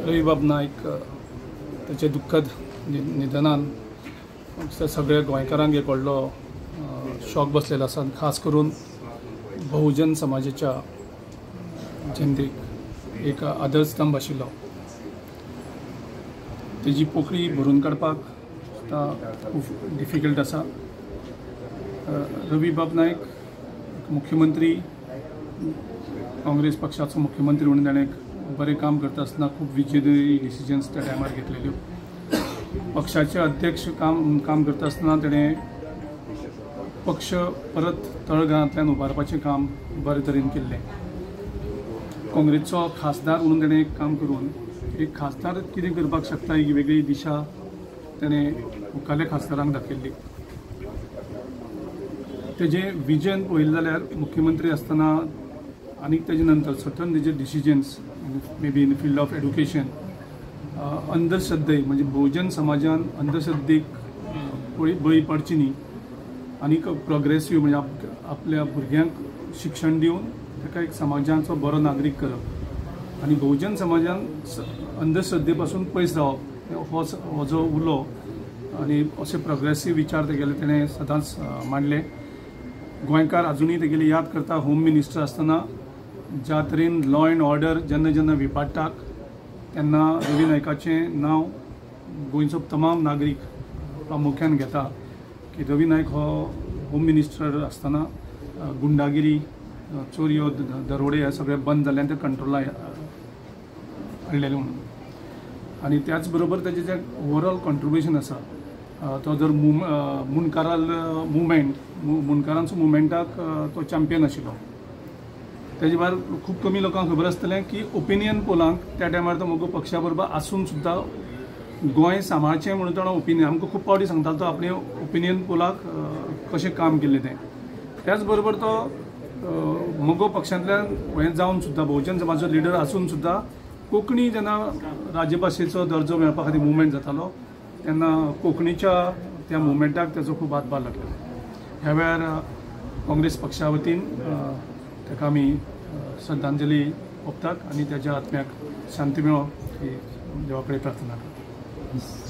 रविबाब नाईक त्याचे दुःखद निधनान सगळ्या गोंयकारांक एक व्हडलो शॉक बसलेलो आसा। खास करून बहुजन समाजाच्या जनतेक एक आदरस्तंभ आशिल्लो। तेजी पोकळी भरून काडपाक खूब डिफिकल्ट आसा। रविबाब नाईक मुख्यमंत्री, काँग्रेस पक्षाचो मुख्यमंत्री म्हणून ताणें बरें काम करता आसतना खूब विजनरी डिसिजन्स त्या टायमार घेतलेल्यो। पक्षाचे अध्यक्ष काम करता आसतना ताणें पक्ष परत तळघरांतल्यान उबारपाचें काम बरे तरेन केल्लें। काँग्रेसचो खासदार म्हणून ताणें एक काम करून एक खासदार कितें करपाक शकता ही वेगळी दिशा ताणें मुखाल्या खासदारांक दाखयल्ली। तेजें विजन पळयलें जाल्यार मुख्यमंत्री आसतना आनी तेजे नंतर सर्टन तेजे decisions may be in the field of education अंधश्रद्धे म्हणजे बहुजन समाजान अंधश्रद्धेक बळी पडची न्ही आनी प्रोग्रेसिव्ह म्हणजे आपल्या भुरग्यांक शिक्षण दिवन ताका एक समाजाचो बरो नागरीक करप आनी बहुजन समाजान अंधश्रद्धे पासून पयस रावप हो जो उलो आनी अशे प्रोग्रेसिव्ह विचार तेगेले तेणें सदांच मांडले। गोंयकार अजुनूय तेगेली याद करता होम मिनिस्टर आसतना ज्या तरेन लॉ एंड ऑर्डर जेन्ना जेन्ना विपाट्टाक तेन्ना रवी नायकाचें नांव गोंयचो तमाम नागरीक प्रामुख्यान घेता की रवी नायक हो होम मिनिस्टर आसतना गुंडागिरी, चोरयो, दरोडे हे सगळे बंद जाल्ल्यान ते कंट्रोला हाडलेले म्हणून। आनी त्याच बरोबर तेजें जें ओवरऑल कॉन्ट्रिब्युशन आसा तो जर मुनकारांचो मुवमेंटाक तो चॅम्पियन आशिल्लो। तेजे भायर खूब कमी लोकांक खबर आसतलें की ओपिनियन पोलांक त्या टायमार तो मोगो पक्षा बरोबर आसून सुद्दां गोंय सांबाळचें म्हणून ताणें ओपिनियन आमकां खूब फावटी सांगतालो तो आपणे ओपिनियन पोलाक कशें काम केल्लें तें। त्याच बरोबर तो मोगो पक्षांतल्यान हें जावन सुद्दां बहुजन समाजाचो लिडर आसून सुद्दां कोंकणी जेन्ना राजभाशेचो दर्जो मेळपा खातीर मुवमेंट जातालो तेन्ना कोंकणीच्या त्या मुवमेंटाक ताचो खूब हातभार लागलो। ह्या वेळार काँग्रेस पक्षा वतीन ताका आमी श्रद्धांजली ओंपतात आनी ताच्या आत्म्याक शांती मेळो ही देवा कडेन प्रार्थना करतात।